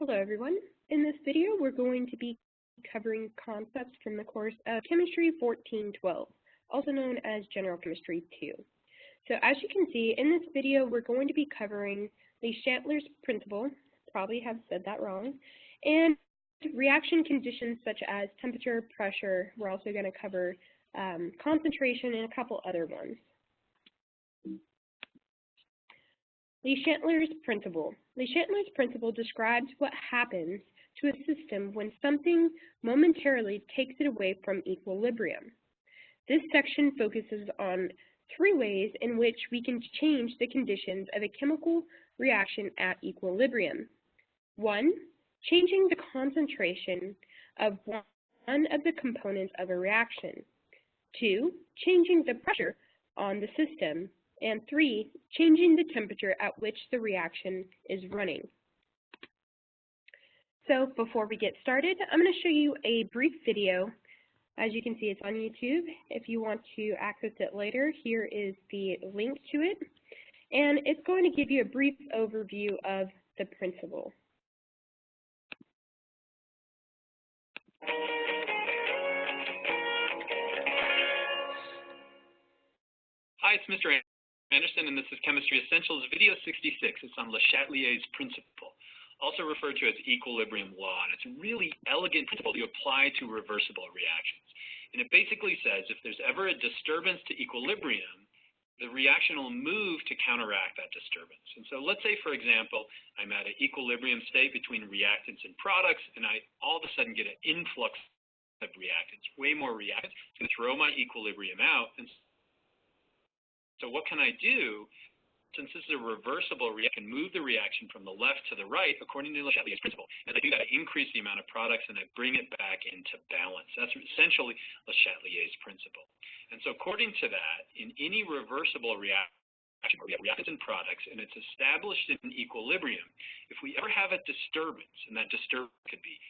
Hello everyone. In this video we're going to be covering concepts from the course of Chemistry 1412, also known as General Chemistry 2. So as you can see, in this video we're going to be covering the Chatellier's principle, probably have said that wrong, and reaction conditions such as temperature, pressure. We're also going to cover concentration and a couple other ones. The Chatellier's principle. The Chatellier's principle describes what happens to a system when something momentarily takes it away from equilibrium. This section focuses on three ways in which we can change the conditions of a chemical reaction at equilibrium. 1, changing the concentration of one of the components of a reaction. 2, changing the pressure on the system. And 3, changing the temperature at which the reaction is running. So before we get started, I'm going to show you a brief video. As you can see, it's on YouTube. If you want to access it later, here is the link to it. And it's going to give you a brief overview of the principle. Hi, it's Mr. Anderson, and this is Chemistry Essentials Video 66. It's on Le Chatelier's principle, also referred to as equilibrium law, and it's a really elegant principle you apply to reversible reactions. And it basically says if there's ever a disturbance to equilibrium, the reaction will move to counteract that disturbance. And so let's say, for example, I'm at an equilibrium state between reactants and products, and I all of a sudden get an influx of reactants, way more reactants, to throw my equilibrium out. And so what can I do? Since this is a reversible reaction, move the reaction from the left to the right according to Le Chatelier's principle. As I do that, I increase the amount of products and I bring it back into balance. That's essentially Le Chatelier's principle. And so according to that, in any reversible reaction where we have reactants and products and it's established in equilibrium, if we ever have a disturbance, and that disturbance could be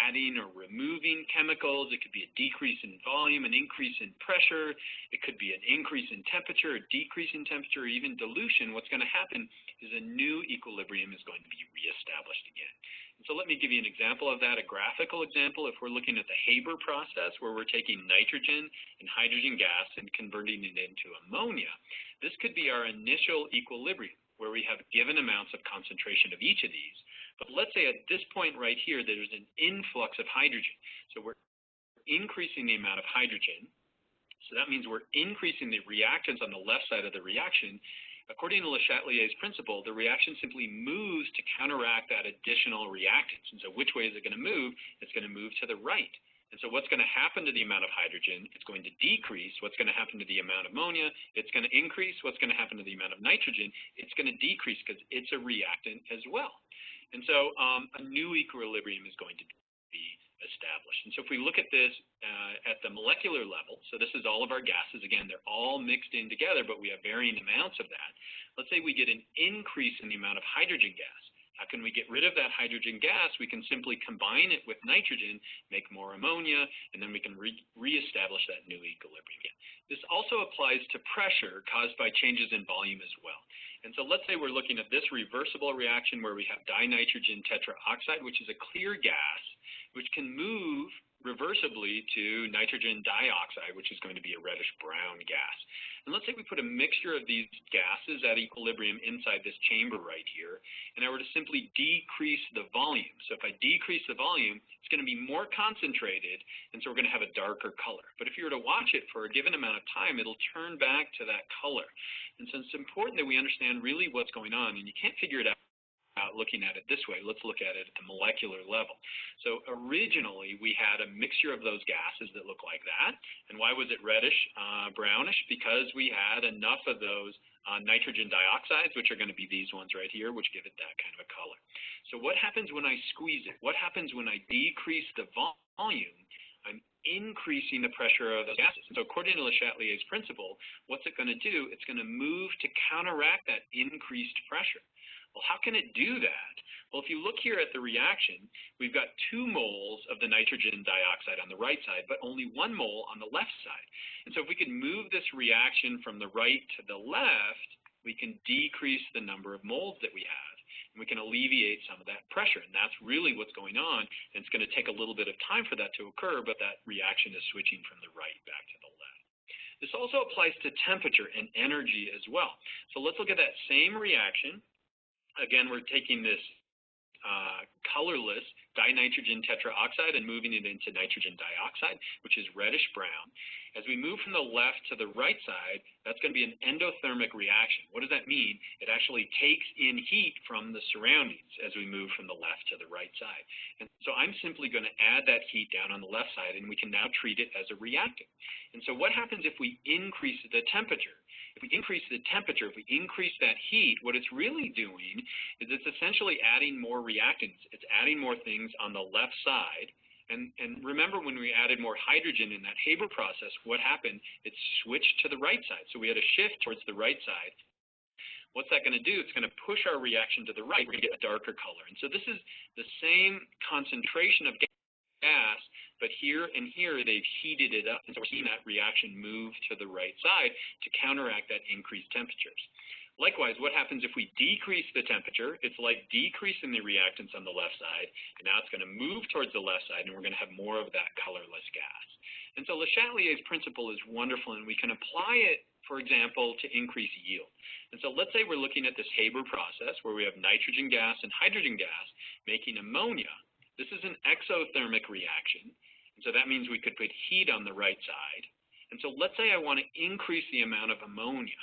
adding or removing chemicals, it could be a decrease in volume, an increase in pressure, it could be an increase in temperature, a decrease in temperature, or even dilution, what's going to happen is a new equilibrium is going to be reestablished again. And so let me give you an example of that, a graphical example. If we're looking at the Haber process where we're taking nitrogen and hydrogen gas and converting it into ammonia, this could be our initial equilibrium where we have given amounts of concentration of each of these. But let's say at this point right here, there's an influx of hydrogen. So we're increasing the amount of hydrogen. So that means we're increasing the reactants on the left side of the reaction. According to Le Chatelier's principle, the reaction simply moves to counteract that additional reactants. And so which way is it going to move? It's going to move to the right. And so what's going to happen to the amount of hydrogen? It's going to decrease. What's going to happen to the amount of ammonia? It's going to increase. What's going to happen to the amount of nitrogen? It's going to decrease because it's a reactant as well. And so a new equilibrium is going to be established. And so if we look at this at the molecular level, so this is all of our gases. Again, they're all mixed in together, but we have varying amounts of that. Let's say we get an increase in the amount of hydrogen gas. How can we get rid of that hydrogen gas? We can simply combine it with nitrogen, make more ammonia, and then we can reestablish that new equilibrium again. This also applies to pressure caused by changes in volume as well. And so let's say we're looking at this reversible reaction where we have dinitrogen tetraoxide, which is a clear gas, which can move reversibly to nitrogen dioxide, which is going to be a reddish-brown gas. And let's say we put a mixture of these gases at equilibrium inside this chamber right here, and I were to simply decrease the volume. So if I decrease the volume, it's going to be more concentrated, and so we're going to have a darker color. But if you were to watch it for a given amount of time, it'll turn back to that color. And so it's important that we understand really what's going on, and you can't figure it out looking at it this way. Let's look at it at the molecular level. So originally we had a mixture of those gases that look like that. And why was it reddish, brownish? Because we had enough of those nitrogen dioxides, which are going to be these ones right here, which give it that kind of a color. So what happens when I squeeze it? What happens when I decrease the volume? I'm increasing the pressure of those gases. And so according to Le Chatelier's principle, what's it going to do? It's going to move to counteract that increased pressure. Well, how can it do that? Well, if you look here at the reaction, we've got 2 moles of the nitrogen dioxide on the right side, but only 1 mole on the left side. And so if we could move this reaction from the right to the left, we can decrease the number of moles that we have. And we can alleviate some of that pressure. And that's really what's going on. And it's going to take a little bit of time for that to occur, but that reaction is switching from the right back to the left. This also applies to temperature and energy as well. So let's look at that same reaction. Again, we're taking this colorless dinitrogen tetraoxide and moving it into nitrogen dioxide, which is reddish brown. As we move from the left to the right side, that's going to be an endothermic reaction. What does that mean? It actually takes in heat from the surroundings as we move from the left to the right side. And so I'm simply going to add that heat down on the left side, and we can now treat it as a reactant. And so what happens if we increase the temperature? If we increase the temperature, if we increase that heat, what it's really doing is it's essentially adding more reactants. It's adding more things on the left side. And remember, when we added more hydrogen in that Haber process, what happened? It switched to the right side. So we had a shift towards the right side. What's that going to do? It's going to push our reaction to the right. We're going to get a darker color. And so this is the same concentration of gas, but here and here they've heated it up. And so we're seeing that reaction move to the right side to counteract that increased temperatures. Likewise, what happens if we decrease the temperature? It's like decreasing the reactants on the left side, and now it's going to move towards the left side, and we're going to have more of that colorless gas. And so Le Chatelier's principle is wonderful, and we can apply it, for example, to increase yield. And so let's say we're looking at this Haber process where we have nitrogen gas and hydrogen gas making ammonia. This is an exothermic reaction, and so that means we could put heat on the right side. And so let's say I want to increase the amount of ammonia.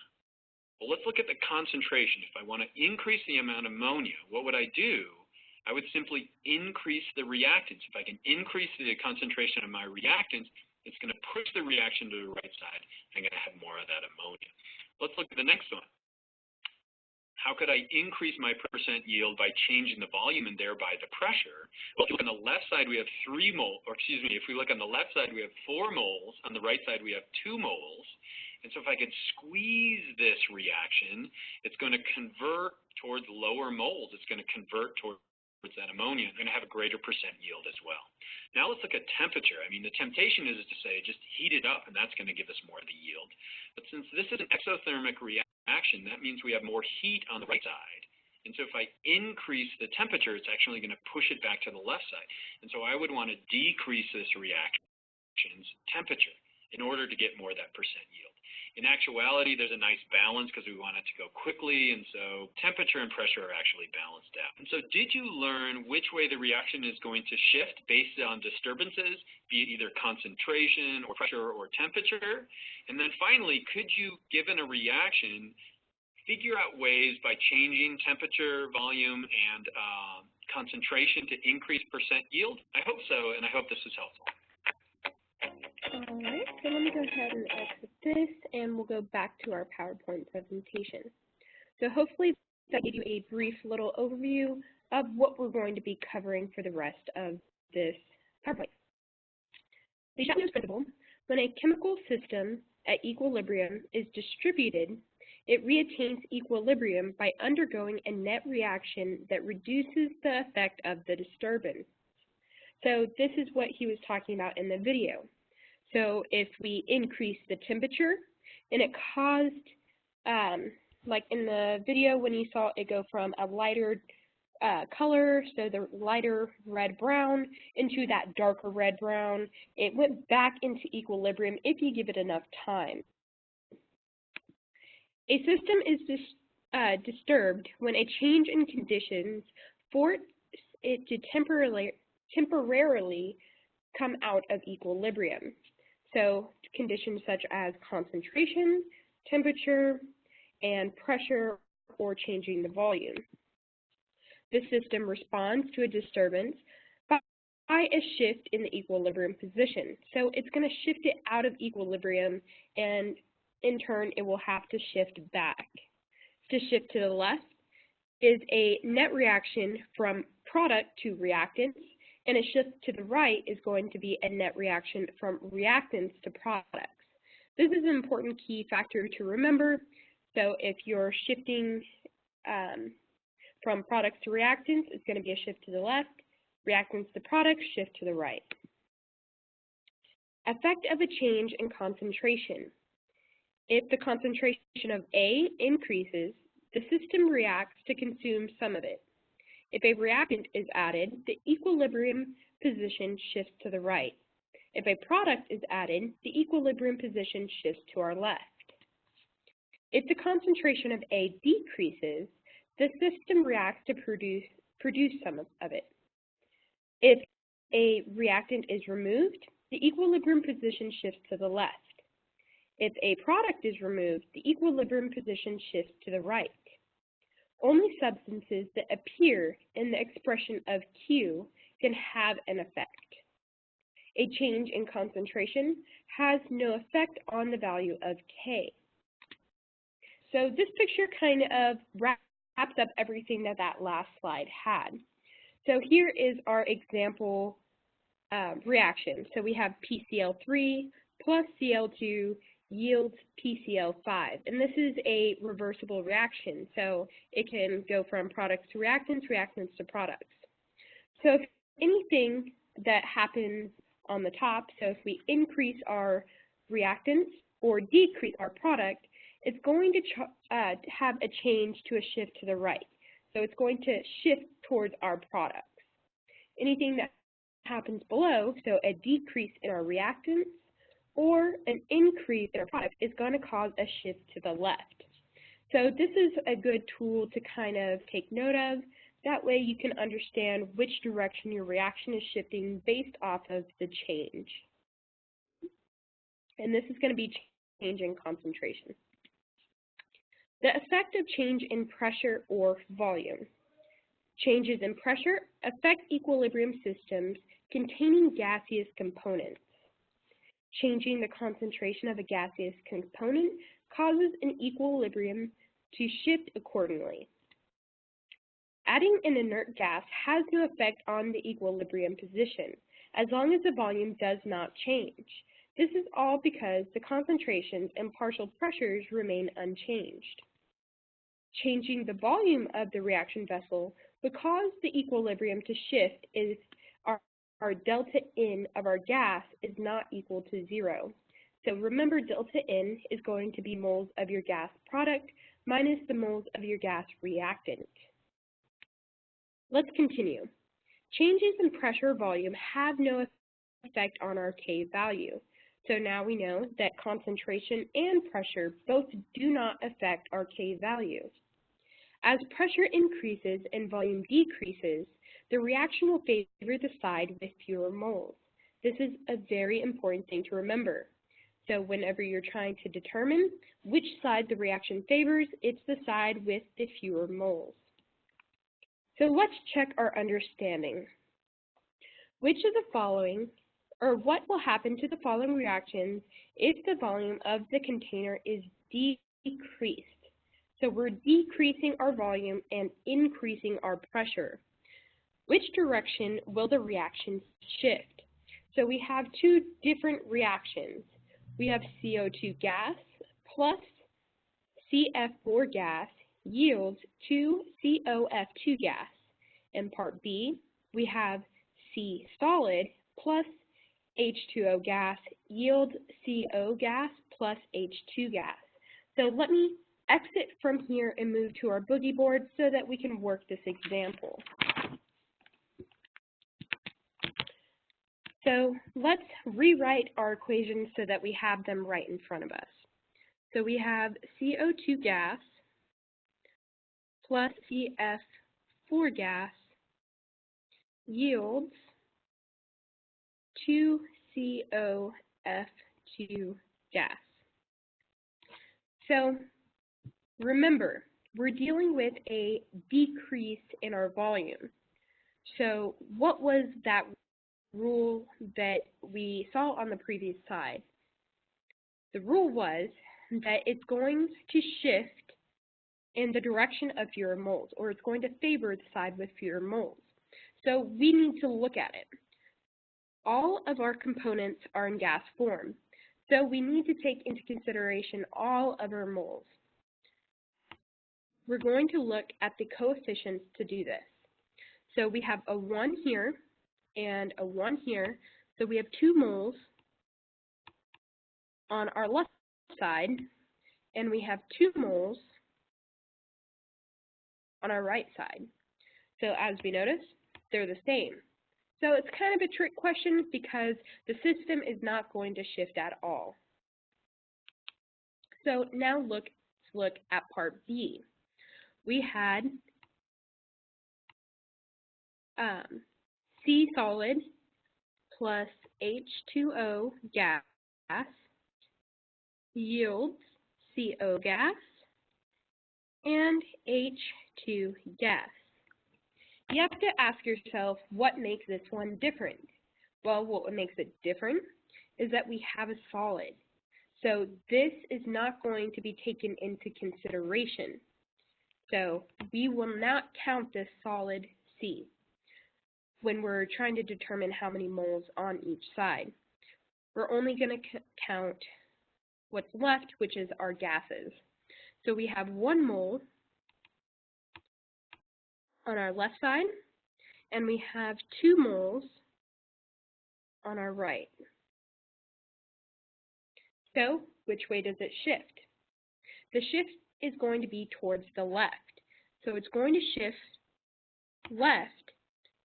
Well, let's look at the concentration. If I want to increase the amount of ammonia, what would I do? I would simply increase the reactants. If I can increase the concentration of my reactants, it's going to push the reaction to the right side. I'm going to have more of that ammonia. Let's look at the next one. How could I increase my percent yield by changing the volume and thereby the pressure? Well, if you look on the left side, we have 3 moles, or excuse me, if we look on the left side, we have 4 moles. On the right side, we have 2 moles. And so if I could squeeze this reaction, it's going to convert towards lower moles. It's going to convert towards that ammonia. It's going to have a greater percent yield as well. Now let's look at temperature. I mean, the temptation is to say just heat it up, and that's going to give us more of the yield. But since this is an exothermic reaction, that means we have more heat on the right side. And so if I increase the temperature, it's actually going to push it back to the left side. And so I would want to decrease this reaction's temperature in order to get more of that percent yield. In actuality, there's a nice balance because we want it to go quickly, and so temperature and pressure are actually balanced out. And so did you learn which way the reaction is going to shift based on disturbances, be it either concentration or pressure or temperature? And then finally, could you, given a reaction, figure out ways by changing temperature, volume, and concentration to increase percent yield? I hope so, and I hope this was helpful. All right, so let me go ahead and exit this, and we'll go back to our PowerPoint presentation. So hopefully that gave you a brief little overview of what we're going to be covering for the rest of this PowerPoint. The Chatelier principle: when a chemical system at equilibrium is distributed, it reattains equilibrium by undergoing a net reaction that reduces the effect of the disturbance. So this is what he was talking about in the video. So if we increase the temperature, and it caused, like in the video when you saw it go from a lighter color, so the lighter red-brown, into that darker red-brown, it went back into equilibrium if you give it enough time. A system is disturbed when a change in conditions force it to temporarily come out of equilibrium. So conditions such as concentration, temperature, and pressure, or changing the volume. The system responds to a disturbance by a shift in the equilibrium position. So it's going to shift it out of equilibrium, and in turn it will have to shift back. To shift to the left is a net reaction from product to reactants, and a shift to the right is going to be a net reaction from reactants to products. This is an important key factor to remember. So if you're shifting from products to reactants, it's going to be a shift to the left. Reactants to products, shift to the right. Effect of a change in concentration. If the concentration of A increases, the system reacts to consume some of it. If a reactant is added, the equilibrium position shifts to the right. If a product is added, the equilibrium position shifts to our left. If the concentration of A decreases, the system reacts to produce some of it. If a reactant is removed, the equilibrium position shifts to the left. If a product is removed, the equilibrium position shifts to the right. Only substances that appear in the expression of Q can have an effect. A change in concentration has no effect on the value of K. So this picture kind of wraps up everything that last slide had. So here is our example reaction. So we have PCl3 plus Cl2 yields PCl5. And this is a reversible reaction. So it can go from products to reactants, reactants to products. So if anything that happens on the top, so if we increase our reactants or decrease our product, it's going to have a change to a shift to the right. So it's going to shift towards our products. Anything that happens below, so a decrease in our reactants or an increase in our product, is going to cause a shift to the left. So this is a good tool to kind of take note of. That way you can understand which direction your reaction is shifting based off of the change. And this is going to be change in concentration. The effect of change in pressure or volume. Changes in pressure affect equilibrium systems containing gaseous components. Changing the concentration of a gaseous component causes an equilibrium to shift accordingly. Adding an inert gas has no effect on the equilibrium position, as long as the volume does not change. This is all because the concentrations and partial pressures remain unchanged. Changing the volume of the reaction vessel would cause the equilibrium to shift if our delta N of our gas is not equal to 0. So remember, delta N is going to be moles of your gas product minus the moles of your gas reactant. Let's continue. Changes in pressure or volume have no effect on our K value. So now we know that concentration and pressure both do not affect our K value. As pressure increases and volume decreases, the reaction will favor the side with fewer moles. This is a very important thing to remember. So whenever you're trying to determine which side the reaction favors, it's the side with the fewer moles. So let's check our understanding. Which of the following, or what will happen to the following reactions if the volume of the container is decreased? So we're decreasing our volume and increasing our pressure. Which direction will the reaction shift? So we have two different reactions. We have CO2 gas plus CF4 gas yields 2COF2 gas. In part B, we have C solid plus H2O gas yields CO gas plus H2 gas. So let me exit from here and move to our boogie board so that we can work this example. So let's rewrite our equations so that we have them right in front of us. So we have CO2 gas plus CF4 gas yields 2COF2 gas. So remember, we're dealing with a decrease in our volume. So what was that rule that we saw on the previous slide? The rule was that it's going to shift in the direction of fewer moles, or it's going to favor the side with fewer moles. So we need to look at it. All of our components are in gas form, so we need to take into consideration all of our moles. We're going to look at the coefficients to do this. So we have a 1 here and a 1 here, so we have 2 moles on our left side, and we have 2 moles on our right side. So as we notice, they're the same. So it's kind of a trick question because the system is not going to shift at all. So now let's look at part B. We had C solid plus H2O gas yields CO gas and H2 gas. You have to ask yourself, what makes this one different? Well, what makes it different is that we have a solid. So this is not going to be taken into consideration. So we will not count this solid C when we're trying to determine how many moles on each side. We're only going to count what's left, which is our gases. So we have 1 mole on our left side, and we have 2 moles on our right. So which way does it shift? The shift is going to be towards the left. So it's going to shift left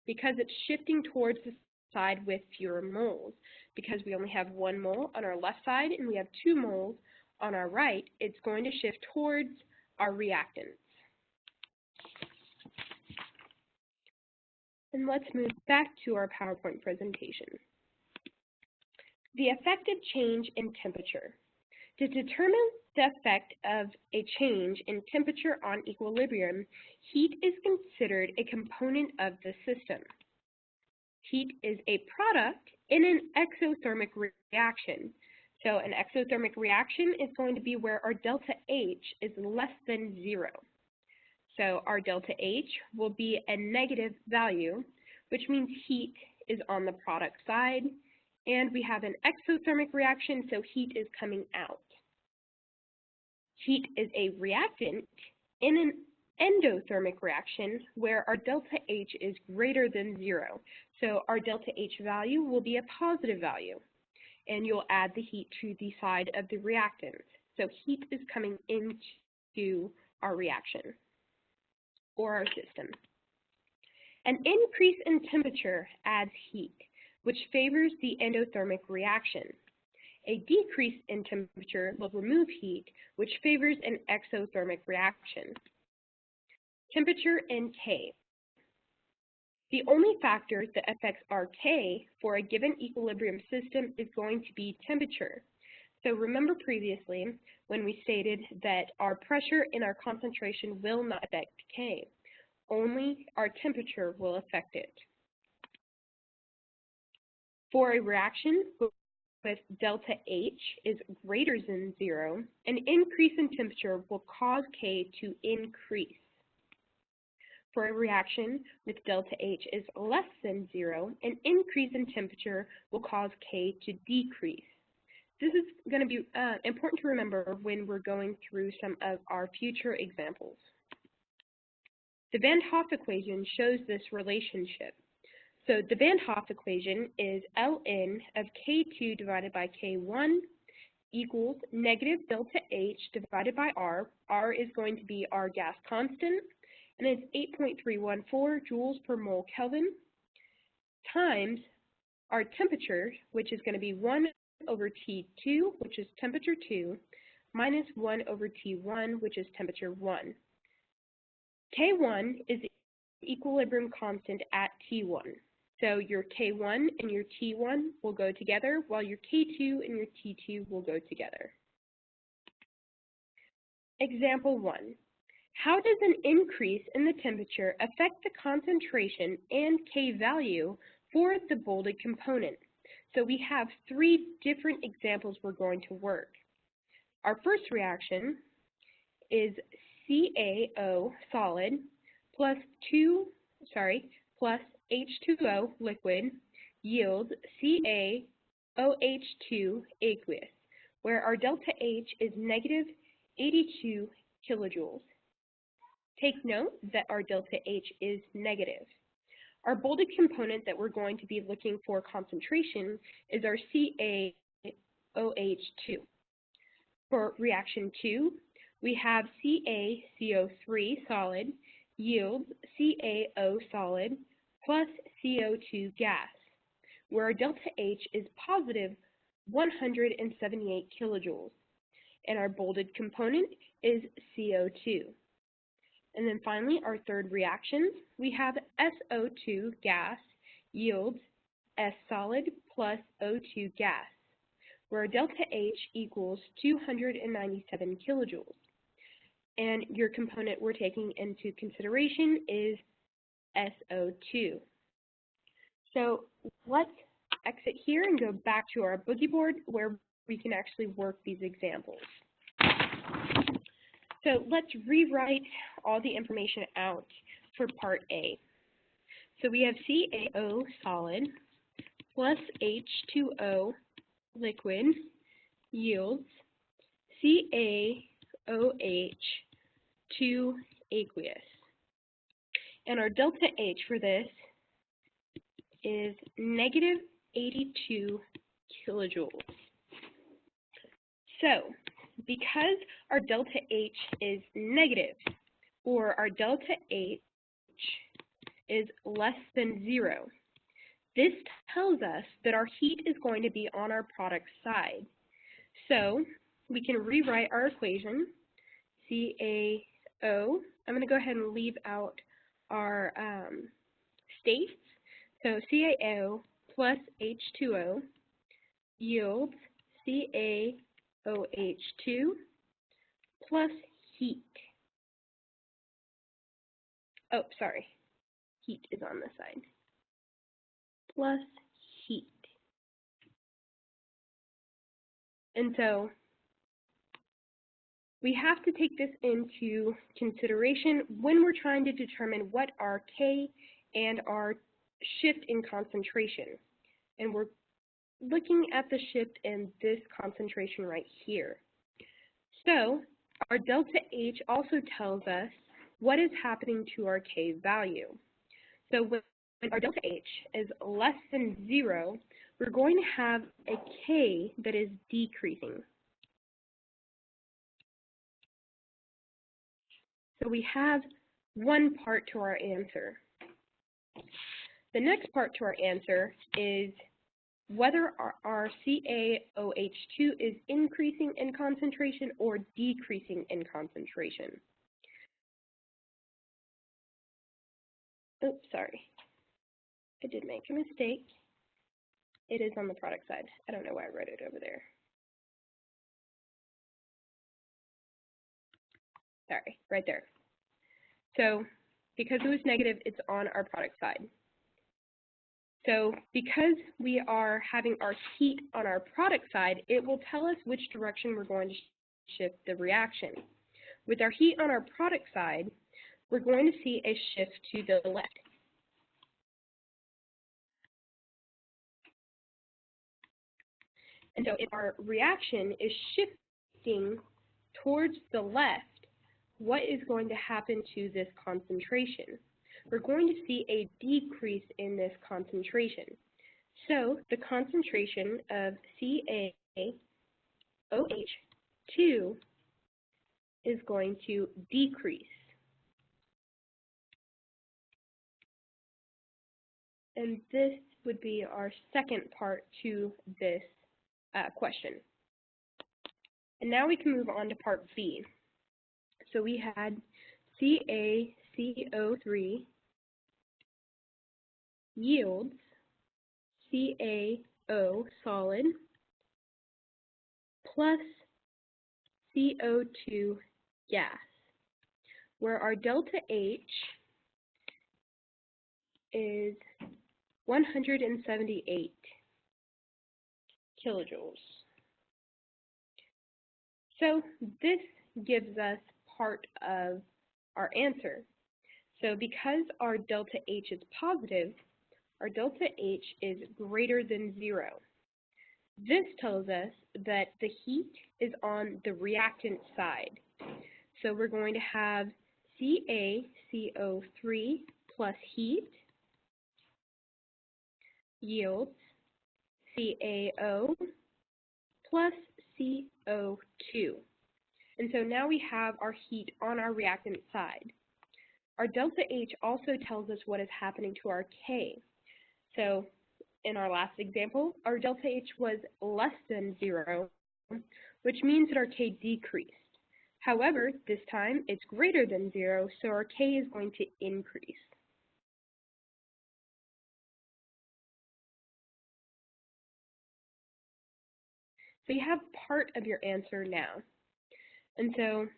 because it's shifting towards the side with fewer moles. Because we only have 1 mole on our left side and we have 2 moles on our right, it's going to shift towards our reactants. And let's move back to our PowerPoint presentation. The effective change in temperature. To determine the effect of a change in temperature on equilibrium, heat is considered a component of the system. Heat is a product in an exothermic reaction. So an exothermic reaction is going to be where our delta H is less than 0. So our delta H will be a negative value, which means heat is on the product side, and we have an exothermic reaction, so heat is coming out. Heat is a reactant in an endothermic reaction where our delta H is greater than 0. So our delta H value will be a positive value, and you'll add the heat to the side of the reactant. So heat is coming into our reaction or our system. An increase in temperature adds heat, which favors the endothermic reaction. A decrease in temperature will remove heat, which favors an exothermic reaction. Temperature and K. The only factor that affects our K for a given equilibrium system is going to be temperature. So remember previously when we stated that our pressure and our concentration will not affect K. Only our temperature will affect it. For a reaction with delta H is greater than 0, an increase in temperature will cause K to increase. For a reaction with delta H is less than 0, an increase in temperature will cause K to decrease. This is going to be important to remember when we're going through some of our future examples. The Van Hoff equation shows this relationship. So the Van Hoff equation is Ln of K2 divided by K1 equals negative delta H divided by R. R is going to be our gas constant, and it's 8.314 joules per mole Kelvin, times our temperature, which is going to be 1 over T2, which is temperature 2, minus 1 over T1, which is temperature 1. K1 is the equilibrium constant at T1. So your K1 and your T1 will go together, while your K2 and your T2 will go together. Example 1. How does an increase in the temperature affect the concentration and K value for the bolded component? So we have 3 different examples we're going to work. Our first reaction is CaO solid plus H2O liquid yields CaOH2 aqueous, where our delta H is negative 82 kilojoules. Take note that our delta H is negative. Our bolded component that we're going to be looking for concentration is our CaOH2. For reaction 2, we have CaCO3 solid yields CaO solid plus CO2 gas, where our delta H is positive 178 kilojoules, and our bolded component is CO2. And then finally, our third reaction, we have SO2 gas yields S solid plus O2 gas, where our delta H equals 297 kilojoules. And your component we're taking into consideration is SO2. So let's exit here and go back to our boogie board where we can actually work these examples. So let's rewrite all the information out for part A. So we have CaO solid plus H2O liquid yields CaOH2 aqueous. And our delta H for this is negative 82 kilojoules. So, because our delta H is negative, or our delta H is less than 0, this tells us that our heat is going to be on our product side. So, we can rewrite our equation, CaO. I'm going to go ahead and leave out our states. So, CaO plus H2O yields CaOH2 plus heat. Oh, sorry. Heat is on this side. Plus heat. And so we have to take this into consideration when we're trying to determine what our K and our shift in concentration. And we're looking at the shift in this concentration right here. So our delta H also tells us what is happening to our K value. So when our delta H is less than 0, we're going to have a K that is decreasing. So we have one part to our answer. The next part to our answer is whether our CaOH2 is increasing in concentration or decreasing in concentration. Oops, sorry. I did make a mistake. It is on the product side. I don't know why I wrote it over there. Sorry, right there. So because it was negative, it's on our product side. So because we are having our heat on our product side, it will tell us which direction we're going to shift the reaction. With our heat on our product side, we're going to see a shift to the left. And so if our reaction is shifting towards the left, what is going to happen to this concentration? We're going to see a decrease in this concentration. So the concentration of CaOH2 is going to decrease. And this would be our second part to this question. And now we can move on to part B. So we had CaCO3 yields CaO solid plus CO2 gas, where our delta H is 178 kilojoules. So this gives us part of our answer. So because our delta H is positive, our delta H is greater than 0. This tells us that the heat is on the reactant side. So we're going to have CaCO3 plus heat yields CaO plus CO2. And so now we have our heat on our reactant side. Our delta H also tells us what is happening to our K. So in our last example, our delta H was less than 0, which means that our K decreased. However, this time it's greater than 0, so our K is going to increase. So you have part of your answer now. And so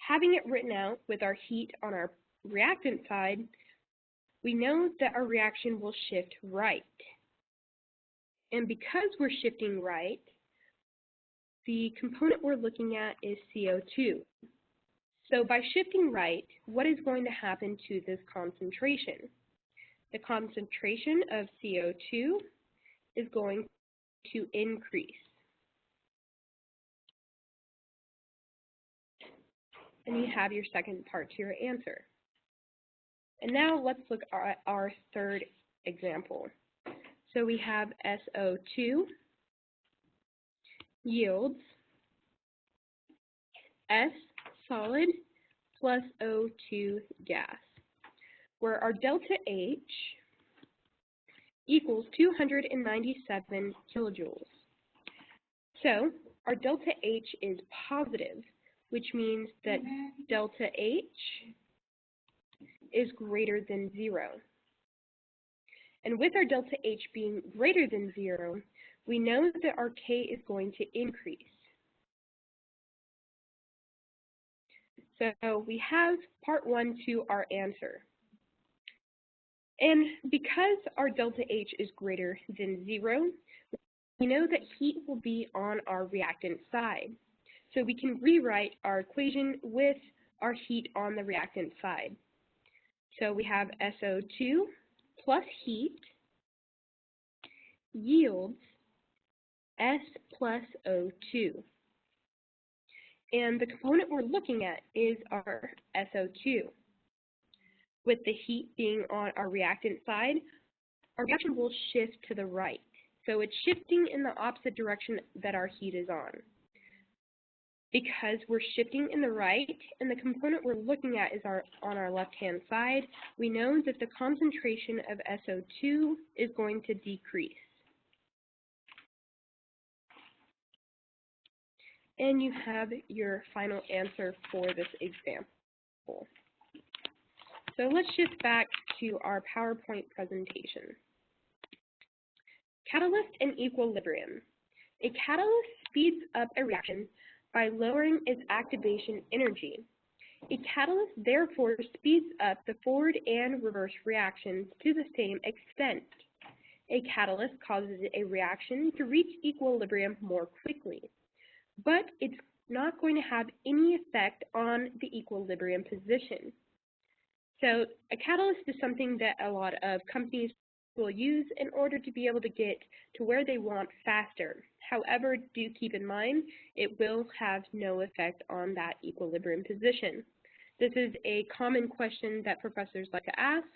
having it written out with our heat on our reactant side, we know that our reaction will shift right. And because we're shifting right, the component we're looking at is CO2. So by shifting right, what is going to happen to this concentration? The concentration of CO2 is going to increase. And you have your second part to your answer. And now let's look at our third example. So we have SO2 yields S solid plus O2 gas, where our delta H equals 297 kilojoules. So our delta H is positive, which means that delta H is greater than 0. And with our delta H being greater than 0, we know that our K is going to increase. So we have part 1 to our answer. And because our delta H is greater than 0, we know that heat will be on our reactant side. So we can rewrite our equation with our heat on the reactant side. So we have SO2 plus heat yields S plus O2. And the component we're looking at is our SO2. With the heat being on our reactant side, our reaction will shift to the right. So it's shifting in the opposite direction that our heat is on. Because we're shifting in the right and the component we're looking at is on our left-hand side, we know that the concentration of SO2 is going to decrease. And you have your final answer for this example. So let's shift back to our PowerPoint presentation. Catalyst and equilibrium. A catalyst speeds up a reaction by lowering its activation energy. A catalyst therefore speeds up the forward and reverse reactions to the same extent. A catalyst causes a reaction to reach equilibrium more quickly, but it's not going to have any effect on the equilibrium position. So a catalyst is something that a lot of companies will use in order to be able to get to where they want faster. However, do keep in mind, it will have no effect on that equilibrium position. This is a common question that professors like to ask,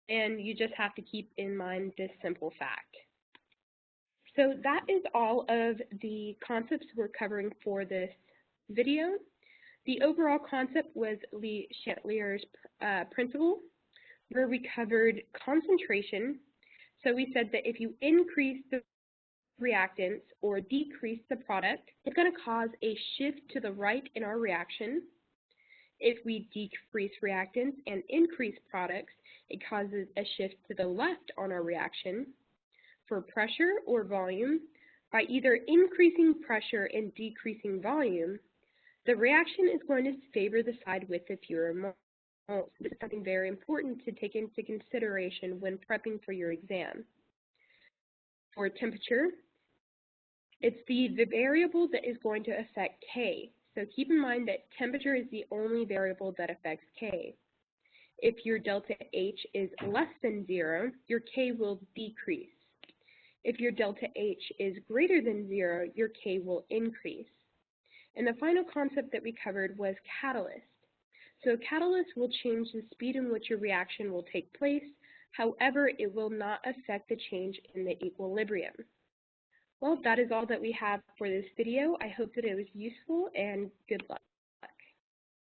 and you just have to keep in mind this simple fact. So that is all of the concepts we're covering for this video. The overall concept was Le Chatelier's principle, where we covered concentration. So we said that if you increase the reactants or decrease the product, it's going to cause a shift to the right in our reaction. If we decrease reactants and increase products, it causes a shift to the left on our reaction. For pressure or volume, by either increasing pressure and decreasing volume, the reaction is going to favor the side with the fewer moles. This is something very important to take into consideration when prepping for your exam. For temperature, it's the variable that is going to affect K. So keep in mind that temperature is the only variable that affects K. If your delta H is less than 0, your K will decrease. If your delta H is greater than 0, your K will increase. And the final concept that we covered was catalyst. So a catalyst will change the speed in which your reaction will take place. However, it will not affect the change in the equilibrium. Well, that is all that we have for this video. I hope that it was useful, and good luck.